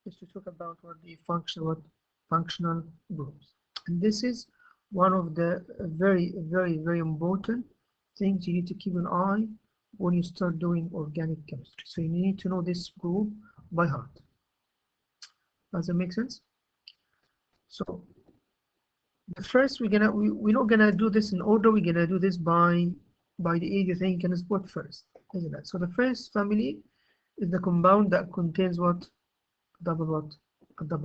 is to talk about what the functional groups. And this is one of the very important things you need to keep an eye when you start doing organic chemistry. So you need to know this group by heart. Does that make sense? So the first we're not gonna do this in order. We're gonna do this by the age you think can spot first, isn't it? So the first family is the compound that contains what? A double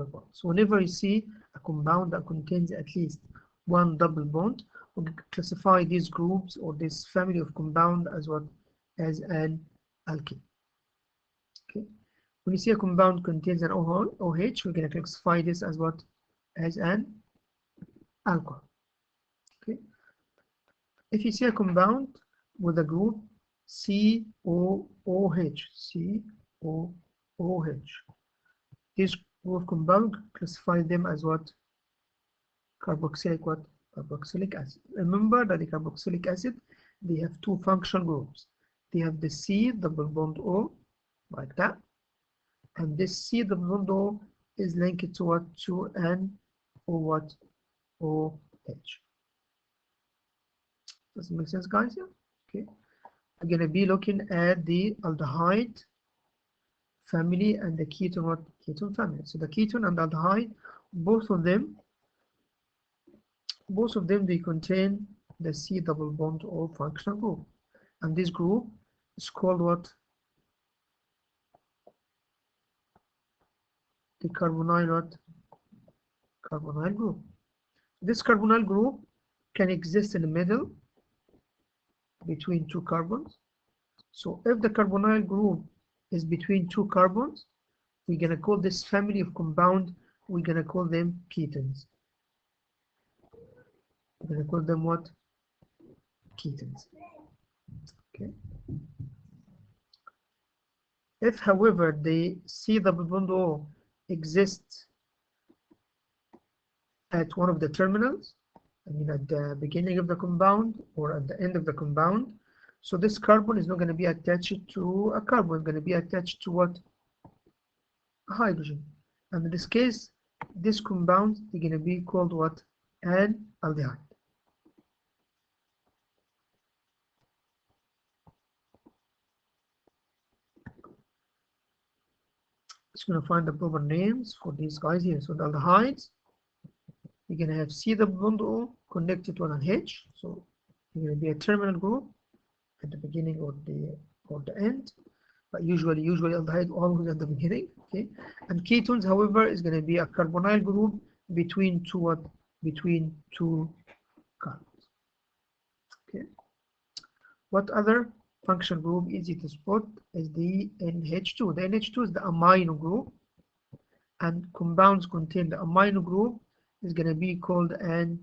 bond. So whenever you see a compound that contains at least one double bond, we classify these groups or this family of compound as what? As an alkene. Okay. When you see a compound contains an OH, we're going to classify this as what? As an alcohol. Okay. If you see a compound with a group COOH, this group of compound, classify them as what? Carboxylic what? Carboxylic acid. Remember that the carboxylic acid, they have two functional groups. They have the C double bond O, like that, and this C double bond O is linked to what? To an O what? OH. Does it make sense, guys? Yeah. Okay. We're gonna be looking at the aldehyde family and the ketone what? Ketone family. So the ketone and aldehyde, both of them they contain the C double bond O functional group, and this group is called what? The carbonyl what? Carbonyl group. This carbonyl group can exist in the middle between two carbons. So if the carbonyl group is between two carbons, we're gonna call this family of compound, we're gonna call them ketones. We're gonna call them what? Ketones. Okay. If, however, the C double bond O exists at one of the terminals, I mean at the beginning of the compound or at the end of the compound, so this carbon is not going to be attached to a carbon, it's going to be attached to what? Hydrogen. And in this case, this compound is going to be called what? An aldehyde. Just going to find the proper names for these guys here. So the aldehydes, you're going to have C double bond O connected to an H. So you're going to be a terminal group at the beginning or the end. But usually aldehyde always at the beginning. Okay. And ketones, however, is going to be a carbonyl group between two what? Between two carbons. Okay. What other functional group easy to spot is the NH2. The NH2 is the amino group, and compounds contain the amino group is going to be called an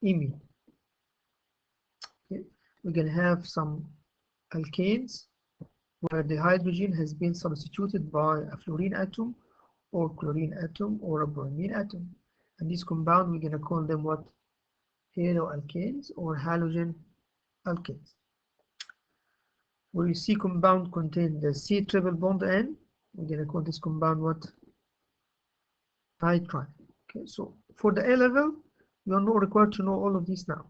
imine. Okay. We're going to have some alkanes where the hydrogen has been substituted by a fluorine atom or chlorine atom or a bromine atom. And these compounds, we're going to call them what? Haloalkanes or halogen alkanes. Where you see compound contain the C triple bond N, we're going to call this compound what? Nitrile. Okay, so for the A level, you are not required to know all of these now.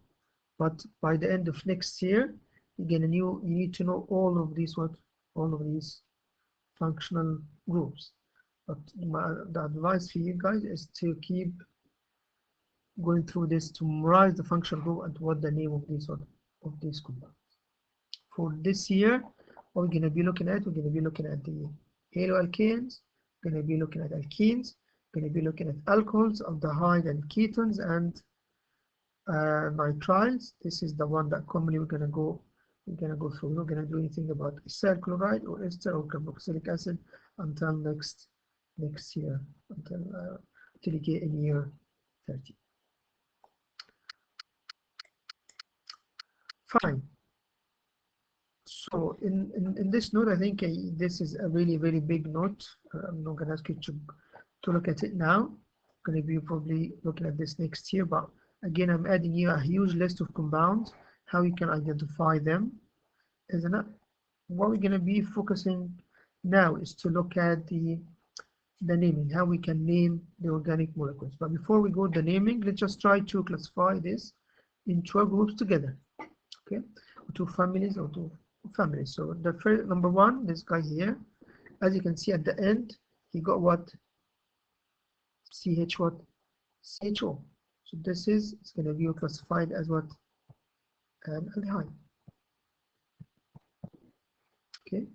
But by the end of next year, you need to know all of these what? All of these functional groups. But the advice for you guys is to keep going through this to memorize the functional group and what the name of these compounds. For this year, what we're going to be looking at, we're going to be looking at the haloalkanes, we're going to be looking at alkenes, we're going to be looking at alcohols, aldehyde and ketones, and nitriles. This is the one that commonly we're going to go through. We're not going to do anything about acyl chloride or ester or carboxylic acid until next year, until you get in year 30. Fine. So in this note, I think this is a really big note. I'm not going to ask you to look at it now. I'm going to be probably looking at this next year, but again, I'm adding you a huge list of compounds, how you can identify them, isn't it? What we're going to be focusing now is to look at the the naming, how we can name the organic molecules. But before we go to the naming, let's just try to classify this in 12 groups together. Okay, or 2 families or 2 families. So the first, number 1, this guy here, as you can see at the end, he got what? CH what? CHO. So this is, it's going to be classified as what? An aldehyde. Okay.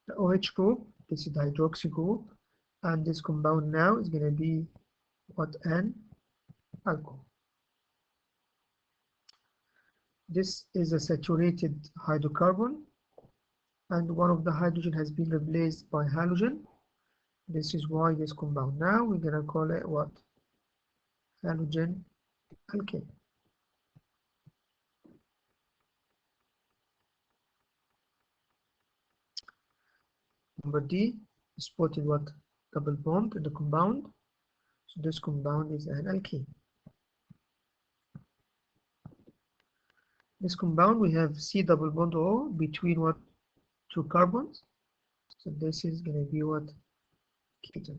The OH group, this is the hydroxy group, and this compound now is going to be what? An alcohol. This is a saturated hydrocarbon, and one of the hydrogen has been replaced by halogen. This is why this compound now we're going to call it what? Halogen alkane. Number D, spotted what? Double bond in the compound. So this compound is an alkene. This compound we have C double bond O between what? 2 carbons. So this is going to be what? Ketone.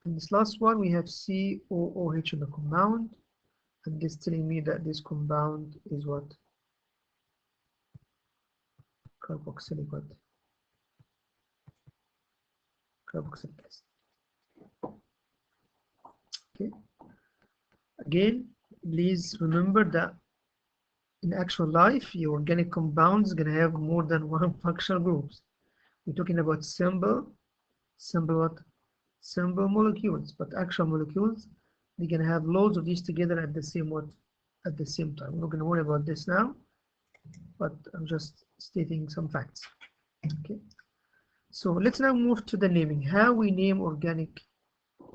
And this last one we have COOH in the compound, and this telling me that this compound is what? Carboxylic what? Carboxylic acid. Okay. Again, please remember that in actual life, your organic compounds is going to have more than 1 functional groups. We're talking about simple what? Simple molecules, but actual molecules, they're going to have loads of these together at the same what? At the same time. We're not going to worry about this now, but I'm just stating some facts. Okay. So let's now move to the naming. How we name organic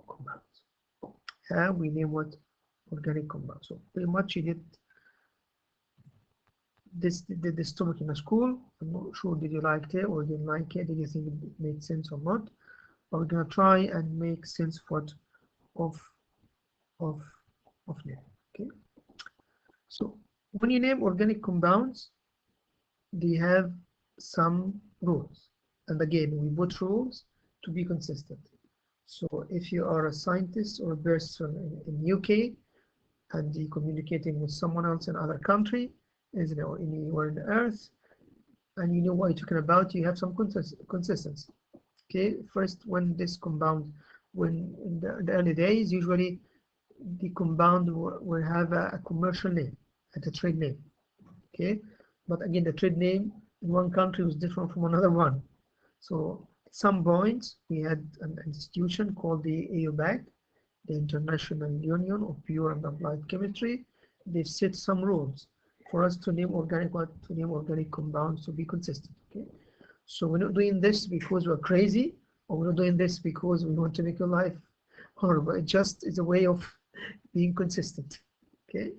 compounds. How we name what? Organic compounds. So pretty much you did this topic in a school. I'm not sure did you like it or didn't like it. Did you think it made sense or not? But we're gonna try and make sense of name. Okay. So when you name organic compounds, they have some rules, and again we put rules to be consistent. So if you are a scientist or a person in UK and you're communicating with someone else in another country, isn't it, or anywhere on the earth, and you know what you're talking about, you have some consistency. Okay, first, when this compound, when in the early days, usually the compound will have a commercial name and a trade name. Okay, but again, the trade name in one country was different from another one. So at some point, we had an institution called the IUPAC, the International Union of Pure and Applied Chemistry. They set some rules for us to name organic compounds to be consistent. Okay, so we're not doing this because we're crazy, or we're not doing this because we want to make your life horrible. It just is a way of being consistent. Okay,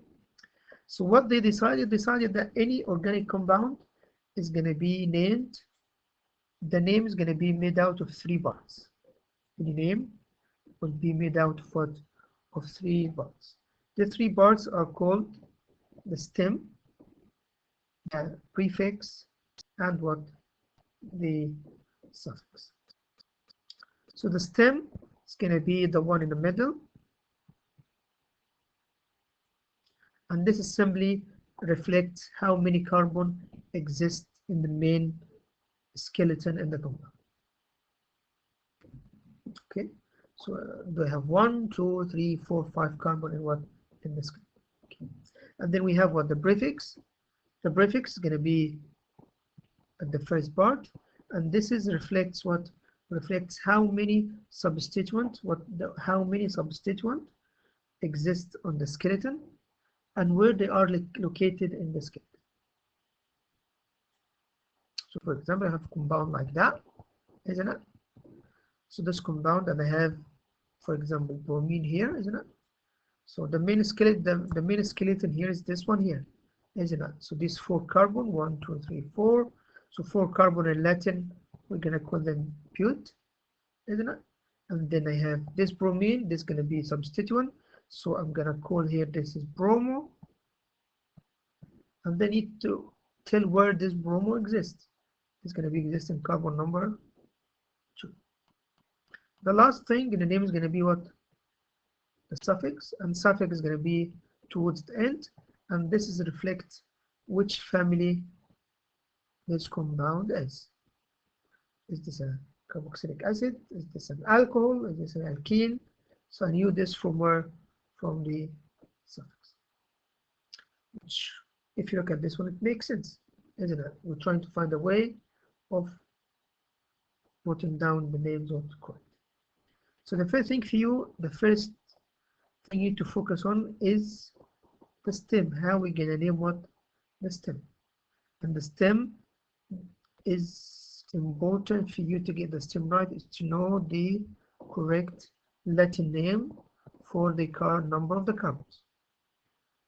so what they decided that any organic compound is going to be named. The name is going to be made out of 3 parts. Any name will be made out of what? Of 3 parts. The 3 parts are called the stem, the prefix, and what? The suffix. So the stem is going to be the one in the middle, and this simply reflects how many carbon exist in the main skeleton in the compound. Okay, so they have 1, 2, 3, 4, 5 carbon in what? In the skeleton. Okay. And then we have what? The prefix. The prefix is going to be at the first part, and this is reflects what? Reflects how many substituent, how many substituent exist on the skeleton and where they are located in the skeleton. So for example, I have a compound like that, isn't it? So this compound, and I have, for example, bromine here, isn't it? So the main skeleton, the main skeleton here is this one here, isn't it? So these 4 carbon, 1, 2, 3, 4. So 4 carbon in Latin, we're gonna call them but, isn't it? And then I have this bromine, this is gonna be substituent. So I'm gonna call here this is bromo. And then need to tell where this bromo exists. is going to be existing carbon number 2. The last thing in the name is going to be what? The suffix, and suffix is going to be towards the end, and this is reflect which family this compound is. Is this a carboxylic acid? Is this an alcohol? Is this an alkene? So I knew this from where? From the suffix. Which, if you look at this one, it makes sense, isn't it? We're trying to find a way of putting down the names of the correct. So the first thing for you, the first thing you need to focus on is the stem. How we gonna name what? The stem. And the stem is important for you to get the stem right, is to know the correct Latin name for the number of the carbons.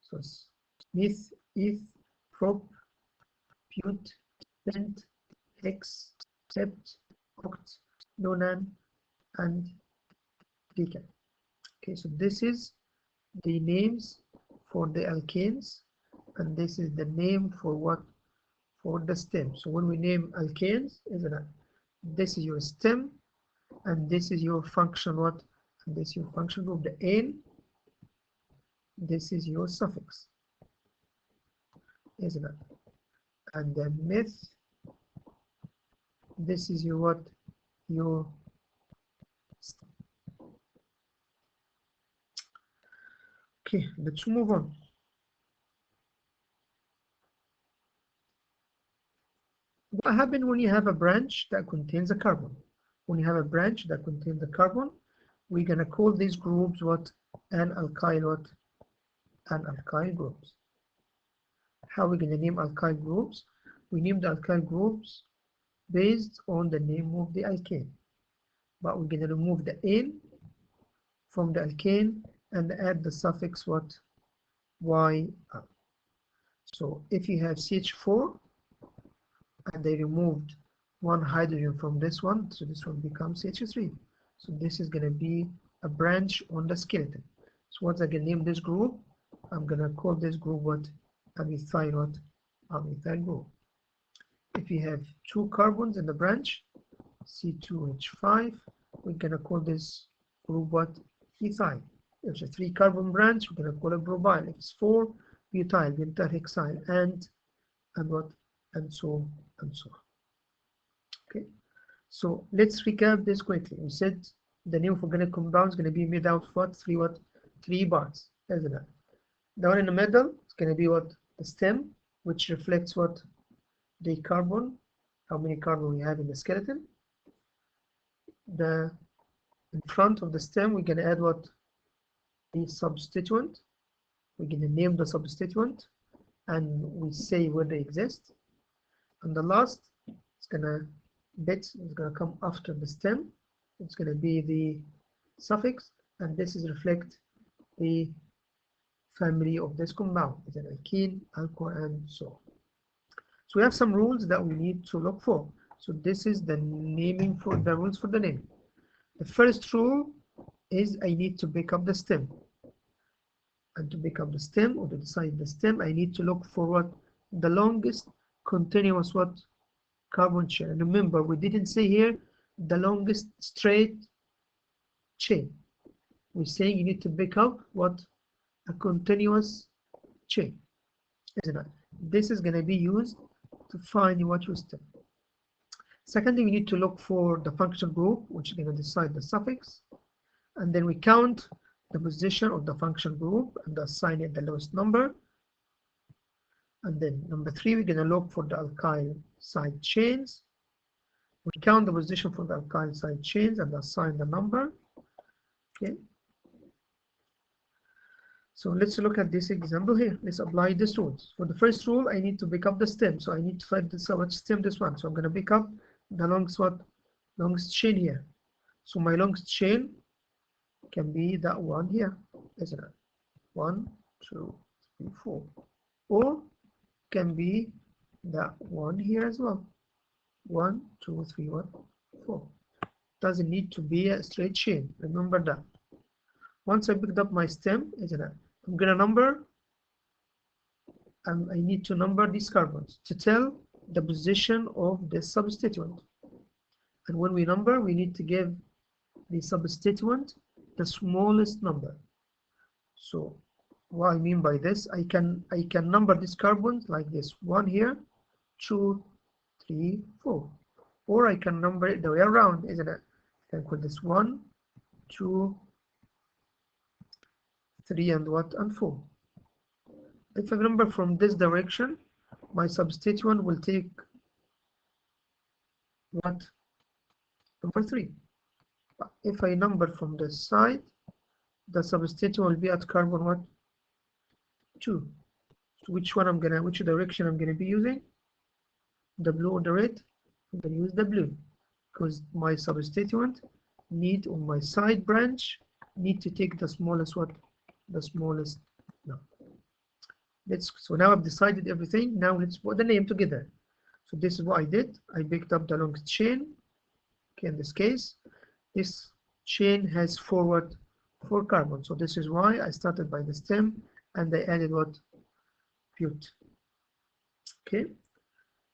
So it's meth, eth, prop, put, pent, hex, sept, oct, nonan, and decan. Okay, so this is the names for the alkanes, and this is the name for what? For the stem. So when we name alkanes, isn't it? This is your stem, and this is your function what? And this is your function group, the N. This is your suffix, isn't it? And the meth, this is your what? Your stem. Okay, let's move on. What happens when you have a branch that contains a carbon? When you have a branch that contains a carbon, we're gonna call these groups what? An-alkyl what? An-alkyl groups. How are we gonna name alkyl groups? We name the alkyl groups based on the name of the alkane. But we're gonna remove the N from the alkane and add the suffix what? Y. So if you have CH4 and they removed one hydrogen from this one, so this one becomes CH3. So this is going to be a branch on the skeleton. So once I can name this group, I'm going to call this group what? Amethyl what? Amethyl group. If you have 2 carbons in the branch, C2H5, we're going to call this group what? Ethyl. If it's a 3 carbon branch, we're going to call it propyl. If it's 4, butyl, butyl hexyl, and what? And so and so. Okay, so let's recap this quickly. We said the name of organic compound is going to be made out of what? 3 parts, isn't it? The one in the middle is going to be what? The stem, which reflects what? The carbon, how many carbon we have in the skeleton. In front of the stem, we're going to add what? The substituent. We're going to name the substituent, and we say where they exist. And the last bit is gonna come after the stem. It's gonna be the suffix, and this is reflect the family of this compound. It's an alkene, alcohol, and so on. So we have some rules that we need to look for. So this is the naming for the rules for the name. The first rule is I need to pick up the stem. And to pick up the stem, or to decide the stem, I need to look for what? The longest continuous what? Carbon chain. And remember, we didn't say here the longest straight chain. We're saying you need to pick up what? A continuous chain, isn't it? This is going to be used to find what your stem. Second thing, we need to look for the function group, which is going to decide the suffix. And then we count the position of the function group and assign it the lowest number. And then number 3, we're going to look for the alkyl side chains. We count the position for the alkyl side chains and assign the number. Okay. So let's look at this example here. Let's apply these rules. For the first rule, I need to pick up the stem. So I need to find this, which stem this one. So I'm going to pick up the longest chain here. So my longest chain can be that one here, isn't it? 1, 2, 3, 4. Or can be that one here as well. 1, 2, 3, 4. Doesn't need to be a straight chain. Remember that. Once I picked up my stem, isn't it? I'm gonna number, and I need to number these carbons to tell the position of the substituent. And when we number, we need to give the substituent the smallest number. So what I mean by this, I can number these carbons like this: 1 here, 2, 3, 4. Or I can number it the way around, isn't it? I can call this 1, 2, 3, and what? And 4. If I number from this direction, my substituent will take what? Number 3. But if I number from this side, the substituent will be at carbon what? 2. So which direction I'm gonna be using? The blue or the red? I'm gonna use the blue, because my substituent need on my side branch need to take the smallest what? The smallest number. So now I've decided everything. Now let's put the name together. So this is what I did. I picked up the longest chain. Okay, in this case, this chain has 4 carbons. So this is why I started by the stem and I added what? Bute. Okay.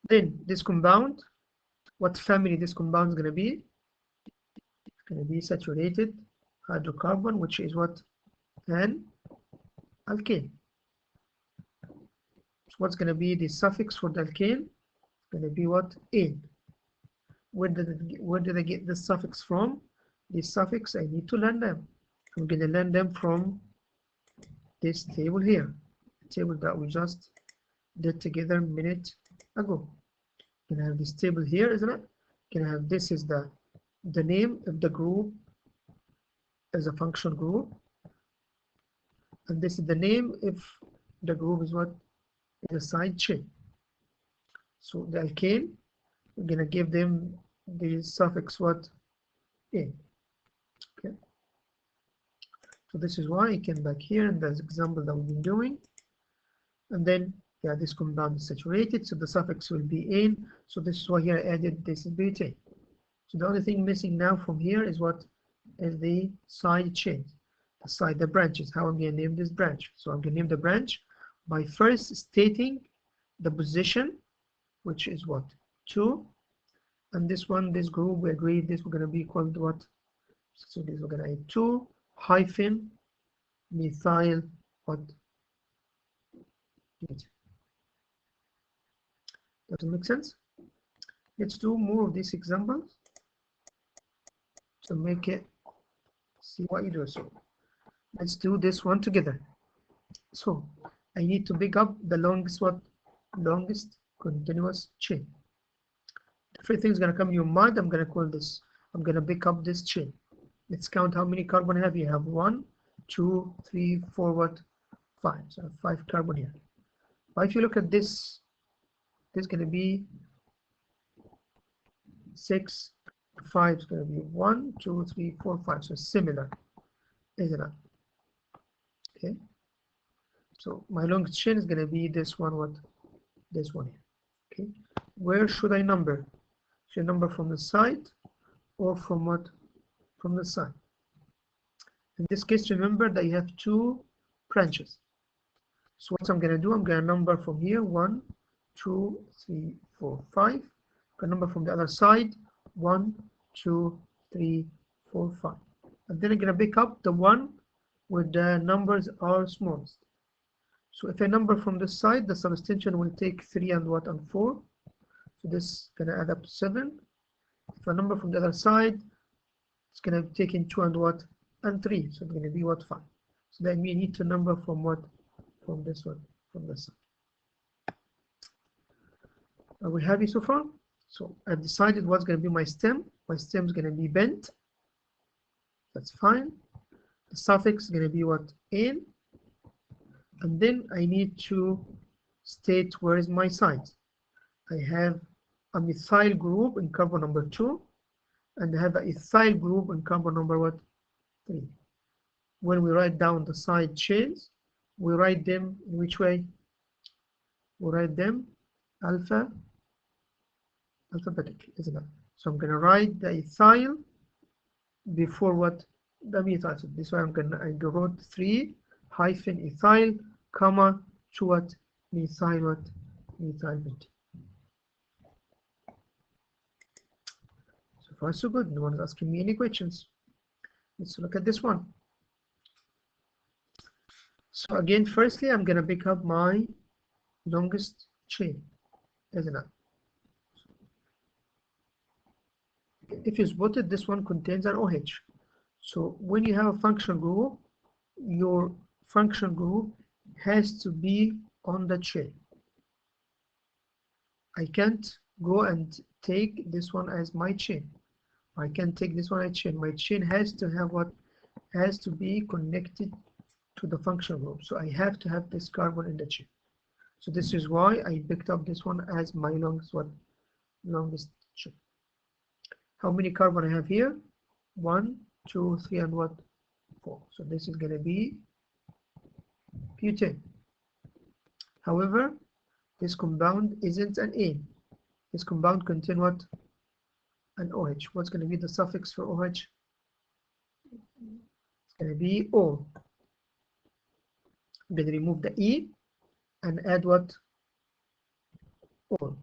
Then this compound, what family this compound is going to be? It's going to be saturated hydrocarbon, which is what? An alkane. So what's going to be the suffix for the alkane? It's going to be what? Ane. Where did I get this suffix from? This suffix, I need to learn them. I'm going to learn them from this table here, the table that we just did together a minute ago. You can have this table here, isn't it? You can have this is the name of the group as a function group, and this is the name if the group is what? Is a side chain. So the alkane, we're gonna give them the suffix what? In. Okay. So this is why I came back here and there's example that we've been doing, and then yeah, this compound is saturated, so the suffix will be in. So this is why here I added this butane. So the only thing missing now from here is what? Is the side chains, the branches. How I'm gonna name this branch? So I'm gonna name the branch by first stating the position, which is what? 2. And this one, this group, we agreed this we're gonna be called what? So this we're gonna add 2 hyphen methyl what? Does it make sense? Let's do more of these examples to make it see what you do. So let's do this one together. So I need to pick up the longest what? Longest continuous chain. Everything's is gonna come in your mind. I'm gonna call this. I'm gonna pick up this chain. Let's count how many carbon I have. You have 1, 2, 3, 4, what? 5. So I have 5 carbon here. But if you look at this, this is gonna be 6, 5 is gonna be 1, 2, 3, 4, 5. So similar, isn't it? Okay. So my longest chain is gonna be this one. What? This one here. Okay. Where should I number? Should I number from the side or from what? From the side. In this case, remember that you have 2 branches. So what I'm gonna do, I'm gonna number from here 1, 2, 3, 4, 5. I'm gonna number from the other side 1, 2, 3, 4, 5. And then I'm gonna pick up the one where the numbers are smallest. So if I number from this side, the substitution will take 3 and what? And 4. So this is gonna add up to 7. If I number from the other side, it's gonna take in 2 and what? And 3. So it's gonna be what? 5. So then we need to number from what? From this one, from this side. Are we happy so far? So I've decided what's gonna be my stem. My stem is gonna be bent. That's fine. The suffix is gonna be what? In. And then I need to state where is my side. I have a methyl group in carbon number 2, and I have an ethyl group in carbon number what? 3. When we write down the side chains, we write them in which way? We write them alphabetically, isn't it? So I'm gonna write the ethyl before what? The methyl. So this way I wrote 3 hyphen ethyl, comma, 2 what? Methyl what? Methyl butane. far so good. No one is asking me any questions. Let's look at this one. So again, firstly, I'm gonna pick up my longest chain, isn't it? If you spotted, this one contains an OH. So when you have a functional group, your functional group has to be on the chain. I can't go and take this one as my chain. I can't take this one as chain. My chain has to have what? Has to be connected to the functional group. So I have to have this carbon in the chain. So this is why I picked up this one as my longest chain. How many carbon I have here? 1, 2, 3, and what? 4. So this is going to be butane. However, this compound isn't an ane. This compound contains what? An OH. What's going to be the suffix for OH? It's going to be O. I'm going to remove the E and add what? Ol.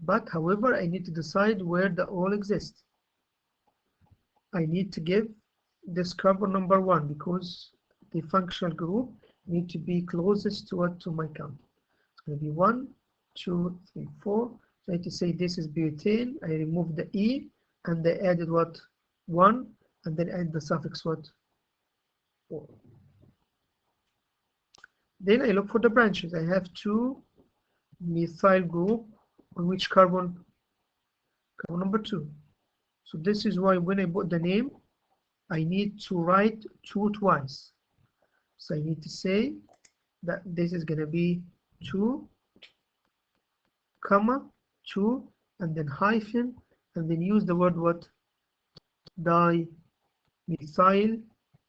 But however, I need to decide where the ol exists. I need to give this carbon number 1 because the functional group need to be closest to what? To my count. It's going to be 1, 2, 3, 4. So I need to say this is butane. I remove the E and I added what? 1 and then add the suffix what? Ol. Then I look for the branches. I have 2 methyl group on which carbon? Carbon number 2. So this is why when I put the name, I need to write 2 twice. So I need to say that this is going to be 2, comma, 2, and then hyphen, and then use the word what? Dimethyl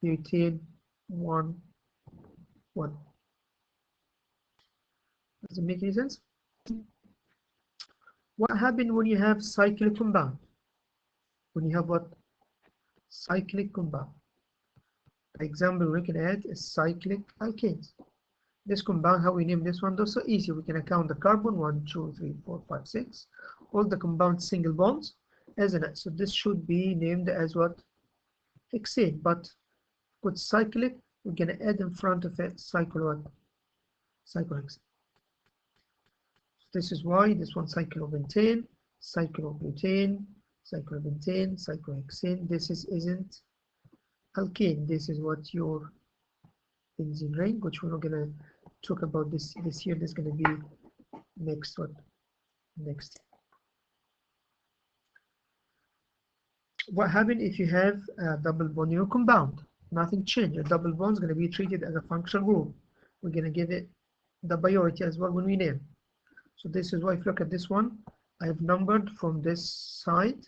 butane 1, 1. Does it make any sense? What happens when you have cyclic compound? When you have what? Cyclic compound. The example we can add is cyclic alkanes. This compound, how we name this one, that's so easy. We can account the carbon 1, 2, 3, 4, 5, 6. All the compounds single bonds, isn't it? So this should be named as what? Hexane. But with cyclic, we're gonna add in front of it cycle what? Cyclohexane. This is why this one cyclobentane, cyclobutane, cyclobentane, cyclohexane. This isn't alkane. This is what your benzene ring, which we're not gonna talk about this year. This is gonna be next what? Next. What happens if you have a double bond in your compound? Nothing changed. A double bond is gonna be treated as a functional group. We're gonna give it the priority as well when we name. So this is why if you look at this one, I have numbered from this side,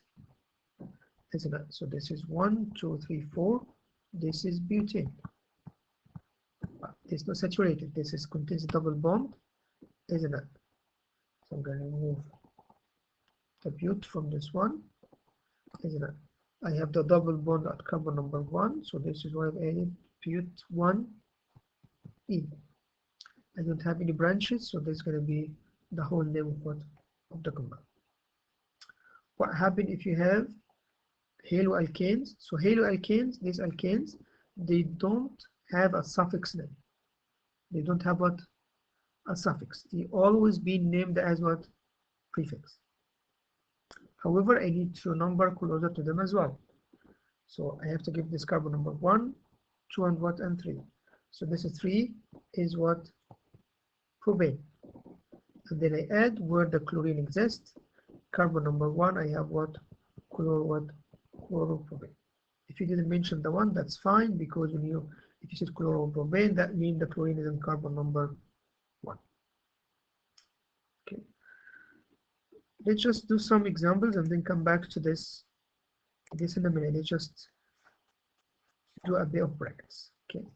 isn't it? So this is 1, 2, 3, 4. This is butane. It's not saturated. This is contains a double bond, isn't it? So I'm going to remove the but from this one, isn't it? I have the double bond at carbon number 1, so this is why I've added but 1E. I don't have any branches, so this is going to be the whole name of what? Of the compound. What happens if you have haloalkanes? So haloalkanes, these alkanes, they don't have a suffix name. They don't have what? A suffix. They always be named as what? Prefix. However, I need to number closer to them as well. So I have to give this carbon number 1, 2, and what? And 3. So this is 3 is what? Propane. And then I add where the chlorine exists. Carbon number 1, I have what? Chloropropane. If you didn't mention the 1, that's fine, because if you said chloropropane, that means the chlorine is in carbon number 1. Okay. Let's just do some examples and then come back to this in a minute. Let's just do a bit of practice. Okay.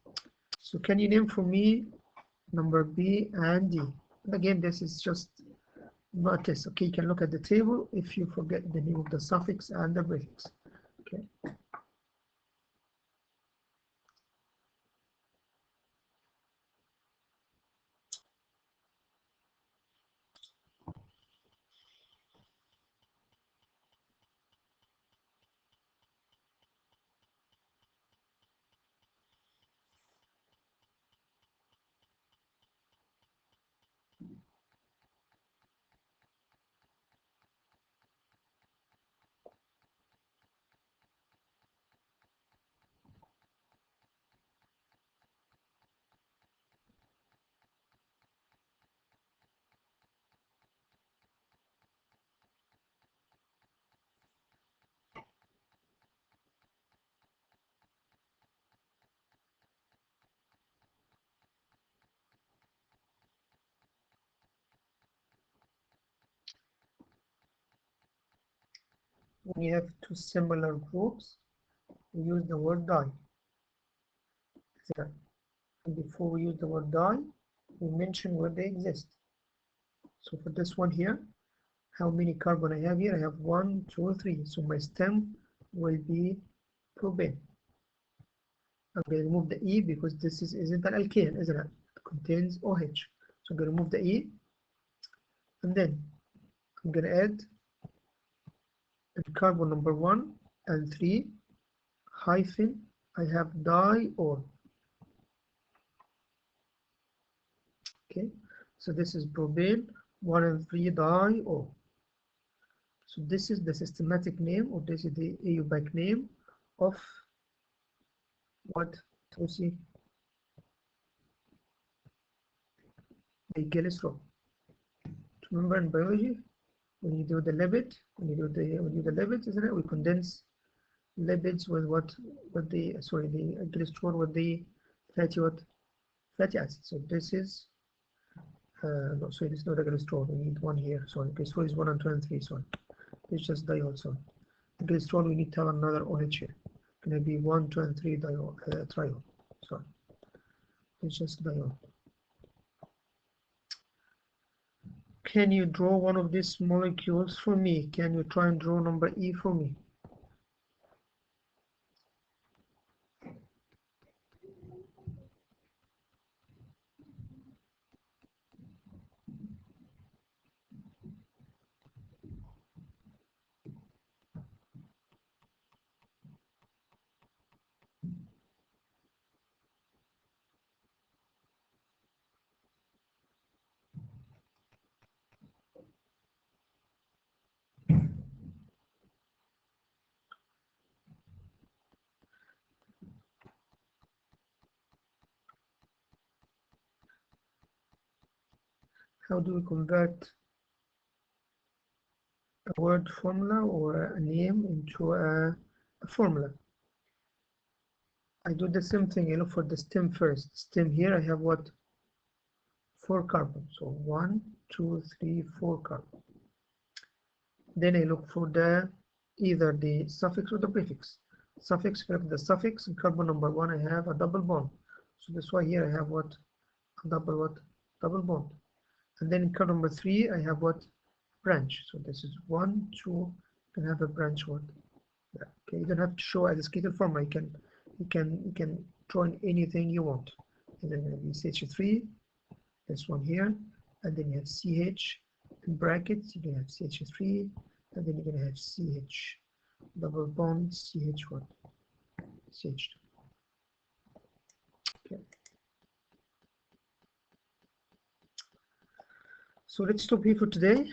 So can you name for me number B and D? And again, this is just not a test. Okay, you can look at the table if you forget the name of the suffix and the prefix. Okay. when you have two similar groups, we use the word di. And before we use the word di, we mention where they exist. So for this one here, how many carbon I have here? I have 1, 2, 3. So my stem will be propane. I'm going to remove the E because this isn't an alkane, isn't it? It contains OH. So I'm going to remove the E, and then I'm going to add carbon number 1 and 3 hyphen I have diol. Okay, so this is propane 1 and 3 diol. So this is the systematic name, or this is the IUPAC name of what to see the glycerol. Remember in biology, when you do the lipid, when you do the lipids, isn't it? We condense lipids with what? With the glycerol with the fatty acid. So this is no, sorry, this is not a glycerol. We need one here. Sorry, glycerol is 1 and 2 and 3. Sorry, it's just diol. Sorry, glycerol we need to have another OH here. Gonna be 1, 2, and 3 diol, triol. Sorry, it's just diol. Can you draw one of these molecules for me? Can you try and draw number E for me? How do we convert a word formula or a name into a formula? I do the same thing. I look for the stem first. Stem here, I have what? 4 carbon. So 1, 2, 3, 4 carbon. Then I look for either the suffix or the prefix. Suffix, if the suffix in carbon number 1, I have a double bond. So that's why here I have what? A double bond. And then in carbon number 3, I have what? Branch. So this is 1, 2. You can have a branch what? Yeah. Okay, you don't have to show as a skeletal form. You can draw in anything you want. And then you CH3, this one here, and then you have CH in brackets. You can have CH3, and then you're gonna have CH double bond CH what? CH2. Okay. So let's stop here for today.